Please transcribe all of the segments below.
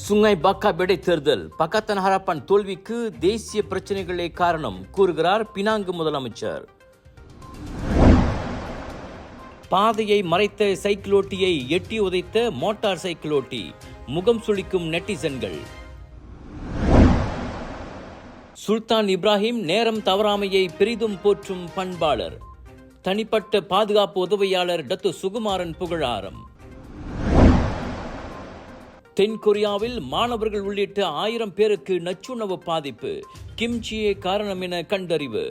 சுங்காய் பாக்காப் இடைத்தேர்தல் பக்கத்தன் ஹரப்பான் தோல்விக்கு தேசிய பிரச்சனைகளே காரணம் கூறுகிறார் பினாங்கு முதலமைச்சர். பாதையை மறைத்த சைக்கிளோட்டியை எட்டி உதைத்த மோட்டார் சைக்கிளோட்டி, முகம் சுளிக்கும் நெட்டிசன்கள். சுல்தான் இப்ராஹிம் நேரம் தவறாமையை பெரிதும் போற்றும் பண்பாளர். தனிப்பட்ட பாதுகாப்பு உதவியாளர் டத்து சுகுமாரன் புகழாரம். தென்கொரியாவில் மாணவர்கள் உள்ளிட்ட 1000 பேருக்கு நச்சுணவு பாதிப்பு, கிம்ச்சியே காரணம் என கண்டறிவு.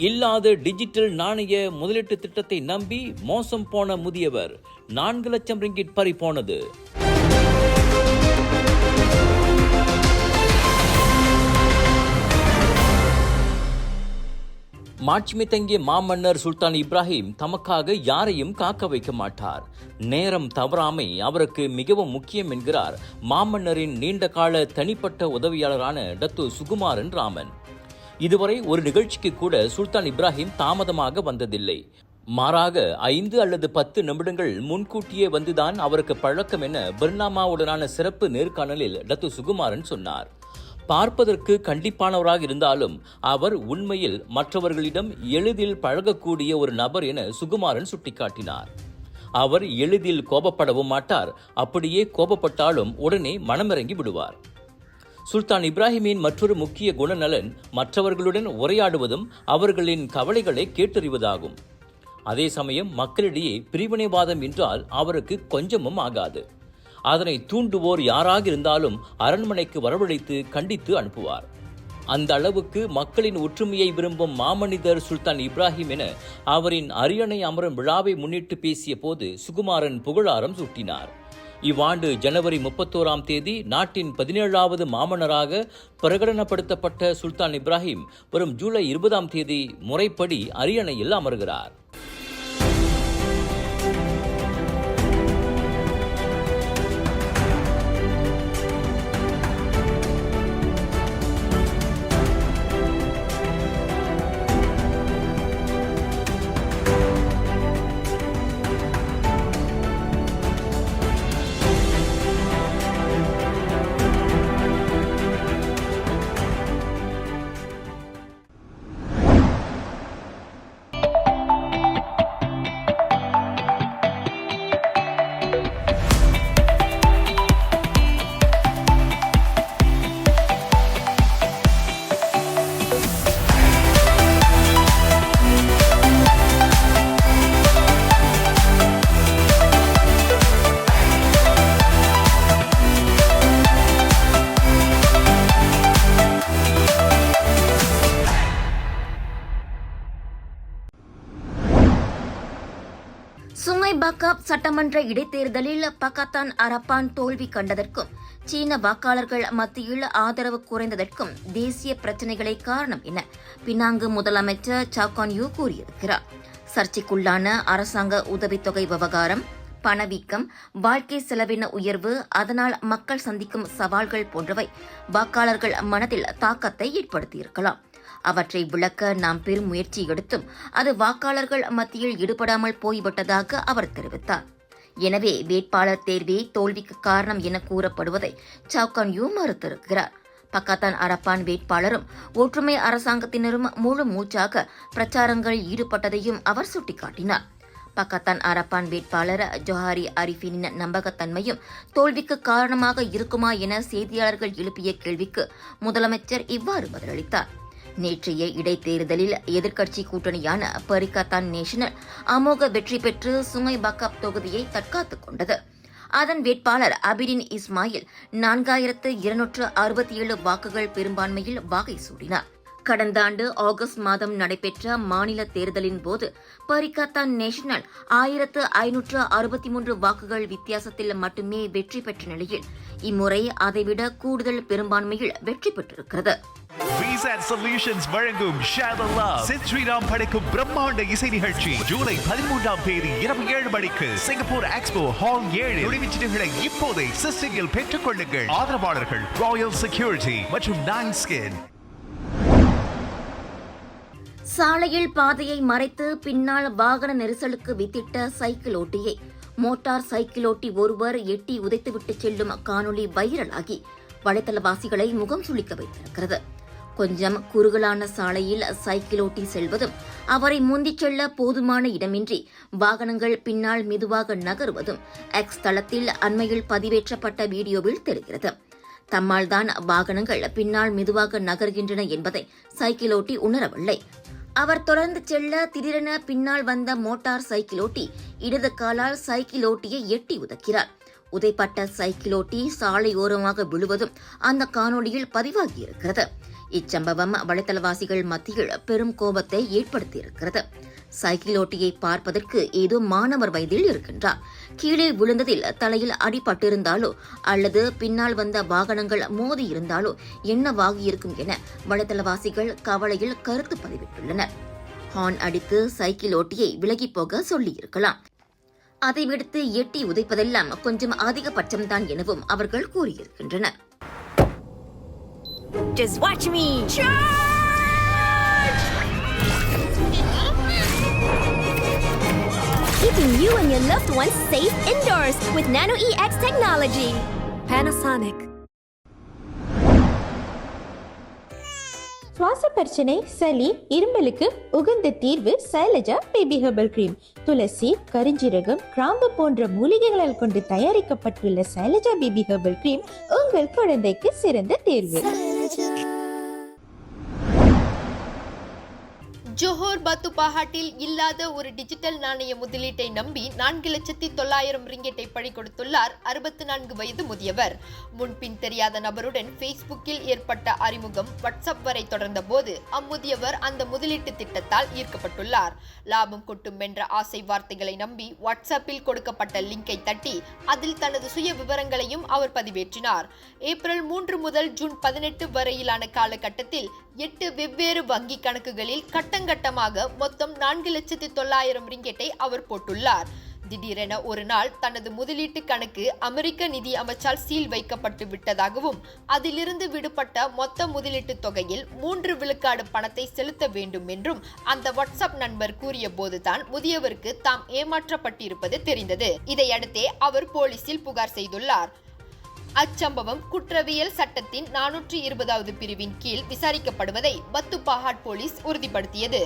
இல்லாத டிஜிட்டல் நாணய முதலீட்டு திட்டத்தை நம்பி மோசம் போன முதியவர், 4 லட்சம் ரிங்கிட் பறி போனது. மாட்சிமை தங்கிய மாமன்னர் சுல்தான் இப்ராஹிம் தமக்காக யாரையும் காக்க வைக்க மாட்டார். நேரம் தவறாமை அவருக்கு மிகவும் முக்கியம் என்கிறார் மாமன்னரின் நீண்டகால தனிப்பட்ட உதவியாளரான டத்து சுகுமாரன் ராமன். இதுவரை ஒரு நிகழ்ச்சிக்கு கூட சுல்தான் இப்ராஹிம் தாமதமாக வந்ததில்லை. மாறாக 5 அல்லது 10 நிமிடங்கள் முன்கூட்டியே வந்துதான் அவருக்கு பழக்கம் என பர்னாமாவுடனான சிறப்பு நேர்காணலில் டத்து சுகுமாரன் சொன்னார். பார்ப்பதற்கு கண்டிப்பானவராக இருந்தாலும் அவர் உண்மையில் மற்றவர்களிடம் எளிதில் பழகக்கூடிய ஒரு நபர் என சுகுமாரன் சுட்டிக்காட்டினார். அவர் எளிதில் கோபப்படவும் மாட்டார். அப்படியே கோபப்பட்டாலும் உடனே மனமிறங்கி விடுவார். சுல்தான் இப்ராஹிமின் மற்றொரு முக்கிய குணநலன் மற்றவர்களுடன் உரையாடுவதும் அவர்களின் கவலைகளை கேட்டறிவதாகும். அதே சமயம் மக்களிடையே பிரிவினைவாதம் என்றால் அவருக்கு கொஞ்சமும் ஆகாது. அதனை தூண்டுவோர் யாராக இருந்தாலும் அரண்மனைக்கு வரவழைத்து கண்டித்து அனுப்புவார். அந்த அளவுக்கு மக்களின் ஒற்றுமையை விரும்பும் மாமனிதர் சுல்தான் இப்ராஹிம் என அவரின் அரியணை அமரும் விழாவை முன்னிட்டு பேசிய போது சுகுமாரன் புகழாரம் சூட்டினார். இவ்வாண்டு ஜனவரி 31ஆம் தேதி நாட்டின் 17வது மாமன்னராக பிரகடனப்படுத்தப்பட்ட சுல்தான் இப்ராஹிம் வரும் ஜூலை 20ஆம் தேதி முறைப்படி அரியணையில் அமர்கிறார். சுங்காய் பாக்காப் சட்டமன்ற இடைத்தேர்தலில் பக்கத்தான் அரப்பான் தோல்வி கண்டதற்கும் சீன வாக்காளர்கள் மத்தியில் ஆதரவு குறைந்ததற்கும் தேசிய பிரச்சினைகளே காரணம் என பினாங்கு முதலமைச்சர் சவுகான் யூ கூறியிருக்கிறார். சர்ச்சைக்குள்ளான அரசாங்க உதவித்தொகை விவகாரம், பணவீக்கம், வாழ்க்கை செலவின உயர்வு, அதனால் மக்கள் சந்திக்கும் சவால்கள் போன்றவை வாக்காளர்கள் மனதில் தாக்கத்தை ஏற்படுத்தியிருக்கலாம். அவற்றை விளக்க நாம் பெரும் முயற்சி எடுத்தும் அது வாக்காளர்கள் மத்தியில் ஈடுபடாமல் போய்விட்டதாக அவர் தெரிவித்தார். எனவே வேட்பாளர் தேர்வே தோல்விக்கு காரணம் என கூறப்படுவதை சவுகான் யூ மறுத்திருக்கிறார். பக்கத்தான் அரப்பான் வேட்பாளரும் ஒற்றுமை அரசாங்கத்தினரும் முழு மூச்சாக பிரச்சாரங்களில் ஈடுபட்டதையும் அவர் சுட்டிக்காட்டினார். பக்கத்தான் அரப்பான் வேட்பாளர் ஜொஹாரி அரிஃபினின் நம்பகத்தன்மையும் தோல்விக்கு காரணமாக இருக்குமா என செய்தியாளர்கள் எழுப்பிய கேள்விக்கு முதலமைச்சர் இவ்வாறு பதிலளித்தார். நேற்றைய இடைத்தேர்தலில் எதிர்க்கட்சி கூட்டணியான பரிகத்தான் நேஷனல் அமோக வெற்றி பெற்று சுங்காய் பாக்காப் தொகுதியை தற்காத்துக் கொண்டது. அதன் வேட்பாளர் அபிடின் இஸ்மாயில் 4267 வாக்குகள் பெரும்பான்மையில் வாகை சூடினார். கடந்த ஆண்டு ஆகஸ்ட் மாதம் நடைபெற்ற மாநில தேர்தலின் போது பரிகத்தான் நேஷனல் 1563 வாக்குகள் வித்தியாசத்தில் மட்டுமே வெற்றி பெற்ற நிலையில் இம்முறை அதைவிட கூடுதல் பெரும்பான்மையில் வெற்றி பெற்றிருக்கிறது. சொல்யூஷன்ஸ் வழங்கும் Share the Love சித்ரீராம் படைக்கும் பிரம்மாண்ட இசை நிகழ்ச்சி ஜூலை 13ஆம் தேதி இரவு 7 மணிக்கு சிங்கப்பூர் எக்ஸ்போ ஹால் 7 நுழைவுச்சீட்டுகளை இப்போதே சிஸ்டிங்கில் பெற்றுக் கொள்ளுங்கள். ஆதரவாளர்கள் ராயல் செக்யூரிட்டி மற்றும் நைன் ஸ்கின். சாலையில் பாதையை மறைத்து பின்னால் வாகன நெரிசலுக்கு வித்திட்ட சைக்கிள் ஓட்டியை மோட்டார் சைக்கிளோட்டி ஒருவர் எட்டி உதைத்துவிட்டு செல்லும் காணொலி வைரலாகி வலைத்தளவாசிகளை முகம் சுளிக்க வைத்திருக்கிறது. கொஞ்சம் குறுகலான சாலையில் சைக்கிளோட்டி செல்வதும், அவரை முந்திச் செல்ல போதுமான இடமின்றி வாகனங்கள் பின்னால் மெதுவாக நகருவதும் எக்ஸ் தளத்தில் அண்மையில் பதிவேற்றப்பட்ட வீடியோவில் தெரிகிறது. தம்மால்தான் வாகனங்கள் பின்னால் மெதுவாக நகர்கின்றன என்பதை சைக்கிளோட்டி உணரவில்லை. அவர் தொடர்ந்து செல்ல திடீரென பின்னால் வந்த மோட்டார் சைக்கிளோட்டி இடது காலால் சைக்கிளோட்டியை எட்டி உதைக்கிறார். உதைப்பட்ட சைக்கிளோட்டி சாலையோரமாக விழுவதும் அந்த காணொலியில் பதிவாகியிருக்கிறது. இச்சம்பவம் வலைத்தளவாசிகள் மத்தியில் பெரும் கோபத்தை ஏற்படுத்தியிருக்கிறது. சைக்கிளோட்டியை பார்ப்பதற்கு ஏதோ மாணவர் வயதில் இருக்கின்றார். கீழே விழுந்ததில் தலையில் அடிபட்டிருந்தாலோ அல்லது பின்னால் வந்த வாகனங்கள் மோதி இருந்தாலோ என்னவாகியிருக்கும் என வலைத்தளவாசிகள் கவலையில் கருத்து பதிவிட்டுள்ளனர். ஹார்ன் அடித்து சைக்கிளோட்டியை விலகிப் போக சொல்லியிருக்கலாம். அதை விடுத்து எட்டி உதைப்பதெல்லாம் கொஞ்சம் அதிகபட்சம்தான் எனவும் அவர்கள் கூறியிருக்கின்றனர். Just watch me! Charge! Keeping you and your loved ones safe indoors with Nano EX technology. Panasonic. சுவாச பிரச்சனை, சளி, இருமலுக்கு உகந்த தீர்வு சைலஜா பேபி ஹெர்பல் கிரீம். துளசி, கரிஞ்சீரகம், கிராம்பு போன்ற மூலிகைகளால் கொண்டு தயாரிக்கப்பட்டுள்ள சைலஜா பேபி ஹெர்பல் கிரீம் உங்கள் குழந்தைக்கு சிறந்த தேர்வு. ஜோஹர் பத்துபாஹாட்டில் இல்லாத ஒரு டிஜிட்டல் நாணய முதலீட்டை நம்பி 4,900,000 ரிங்கெட்டை பழி கொடுத்துள்ளார் 64 வயது முதியவர். முன்பின் தெரியாத நபருடன் ஃபேஸ்புக்கில் ஏற்பட்ட அறிமுகம் வாட்ஸ்அப் வரை தொடர்ந்த போது அம்முதியவர் அந்த முதலீட்டு திட்டத்தால் ஈர்க்கப்பட்டுள்ளார். லாபம் கொட்டும் என்ற ஆசை வார்த்தைகளை நம்பி வாட்ஸ்அப்பில் கொடுக்கப்பட்ட லிங்கை தட்டி அதில் தனது சுய விவரங்களையும் அவர் பதிவேற்றினார். ஏப்ரல் 3 முதல் ஜூன் 18 வரையிலான காலகட்டத்தில் 8 வெவ்வேறு வங்கி கணக்குகளில் கட்டமாக மொத்தம் 4,900,000 ரிங்கெட்டை அவர் போட்டுள்ளார். திடீரென ஒரு நாள் தனது முதலீட்டு கணக்கு அமெரிக்க நிதி அமைச்சால் சீல் வைக்கப்பட்டு விட்டதாகவும் அதிலிருந்து விடுபட்ட மொத்த முதலீட்டு தொகையில் 3 விழுக்காடு பணத்தை செலுத்த வேண்டும் என்றும் அந்த வாட்ஸ்அப் நண்பர் கூறிய போதுதான் முதியவருக்கு தாம் ஏமாற்றப்பட்டிருப்பது தெரிந்தது. இதையடுத்தே அவர் போலீசில் புகார் செய்துள்ளார். அச்சம்பவம் குற்றவியல் சட்டத்தின் 420வது பிரிவின் கீழ் விசாரிக்கப்படுவதை பத்துபாஹாட் போலீஸ் உறுதிப்படுத்தியது.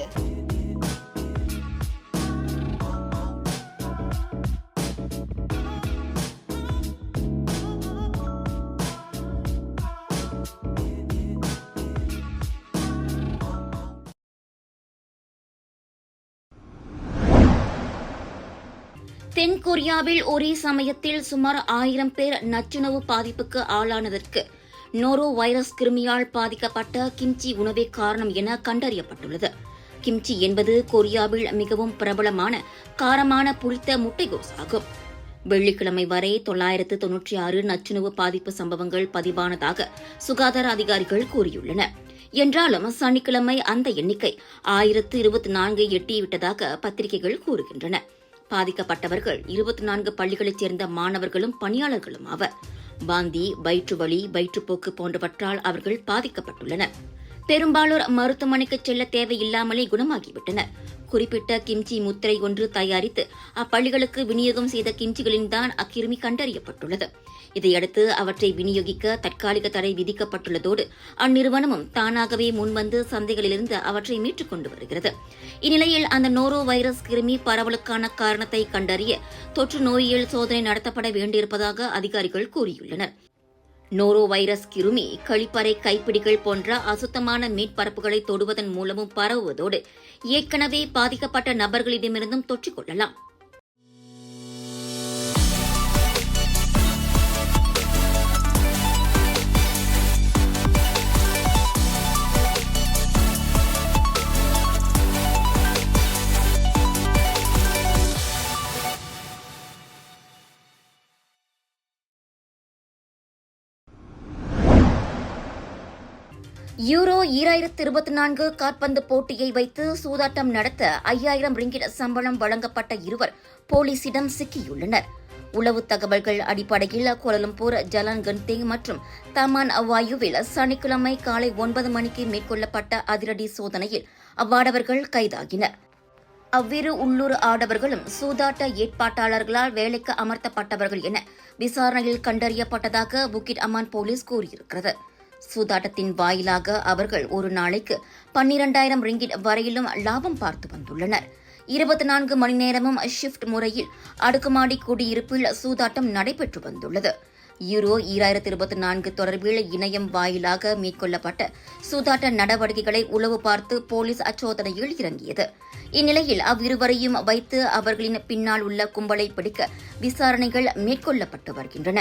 தென்கொரியாவில் ஒரே சமயத்தில் சுமார் 1000 பேர் நச்சுணவு பாதிப்புக்கு ஆளானதற்கு நோரோ வைரஸ் கிருமியால் பாதிக்கப்பட்ட கிம்ச்சி உணவே காரணம் என கண்டறியப்பட்டுள்ளது. கிம்ச்சி என்பது கொரியாவில் மிகவும் பிரபலமான காரமான புளித்த முட்டைகோஸ் ஆகும். வெள்ளிக்கிழமை வரை 996 நச்சுணவு பாதிப்பு சம்பவங்கள் பதிவானதாக சுகாதார அதிகாரிகள் கூறியுள்ளனர். என்றாலும் சனிக்கிழமை அந்த எண்ணிக்கை 1024 எட்டிவிட்டதாக பத்திரிகைகள் கூறுகின்றன. பாதிக்கப்பட்டவர்கள் 24 பள்ளிகளைச் சேர்ந்த மாணவர்களும் பணியாளர்களும் ஆவர். வாந்தி, வயிற்றுவலி, வயிற்றுப்போக்கு போன்றவற்றால் அவர்கள் பாதிக்கப்பட்டுள்ளனர். பெரும்பாலோர் மருத்துவமனைக்கு செல்ல தேவையில்லாமலே குணமாகிவிட்டனர். குறிப்பிட்ட கிம்ச்சி முத்திரை ஒன்று தயாரித்து அப்பள்ளிகளுக்கு விநியோகம் செய்த கிம்ச்சிகளின் தான் அக்கிருமி கண்டறியப்பட்டுள்ளது. இதையடுத்து அவற்றை விநியோகிக்க தற்காலிக தடை விதிக்கப்பட்டுள்ளதோடு அந்நிறுவனமும் தானாகவே முன்வந்து சந்தைகளிலிருந்து அவற்றை மீட்டுக் கொண்டு வருகிறது. இந்நிலையில் அந்த நோரோ வைரஸ் கிருமி பரவலுக்கான காரணத்தை கண்டறிய தொற்று நோயியல் சோதனை நடத்தப்பட வேண்டியிருப்பதாக அதிகாரிகள் கூறியுள்ளனர். நோரோ வைரஸ் கிருமி கழிப்பறை, கைப்பிடிகள் போன்ற அசுத்தமான மேற்பரப்புகளை தொடுவதன் மூலமும் பரவுவதோடு ஏற்கனவே பாதிக்கப்பட்ட நபர்களிடமிருந்தும் தொற்றிக் கொள்ளலாம். யூரோ 2024 கால்பந்து போட்டியை வைத்து சூதாட்டம் நடத்த 5000 ரிங்கிட் சம்பளம் வழங்கப்பட்ட இருவர் போலீசிடம் சிக்கியுள்ளனர். உளவு தகவல்கள் அடிப்படையில் கோலாலம்பூர், ஜலான்கன்தேங் மற்றும் தமான் அவாயுவில் சனிக்கிழமை காலை 9 மணிக்கு மேற்கொள்ளப்பட்ட அதிரடி சோதனையில் அவ்வாடவர்கள் கைதாகினர். அவ்விரு உள்ளூர் ஆடவர்களும் சூதாட்ட ஏற்பாட்டாளர்களால் வேலைக்கு அமர்த்தப்பட்டவர்கள் என விசாரணையில் கண்டறியப்பட்டதாக புக்கிட் அமான் போலீஸ் கூறியிருக்கிறது. சூதாட்டத்தின் வாயிலாக அவர்கள் ஒரு நாளைக்கு 12,000 ரிங்கிட் வரையிலும் லாபம் பார்த்து வந்துள்ளனர். 24 மணி நேரமும் ஷிப்ட் முறையில் அடுக்குமாடி குடியிருப்பில் சூதாட்டம் நடைபெற்று வந்துள்ளது. யூரோ 2024 தொடர்பில் இணையம் வாயிலாக மேற்கொள்ளப்பட்ட சூதாட்ட நடவடிக்கைகளை உளவு பார்த்து போலீஸ் அச்சோதனையில் இறங்கியது. இந்நிலையில் அவ்விருவரையும் வைத்து அவர்களின் பின்னால் உள்ள கும்பலை பிடிக்க விசாரணைகள் மேற்கொள்ளப்பட்டு வருகின்றன.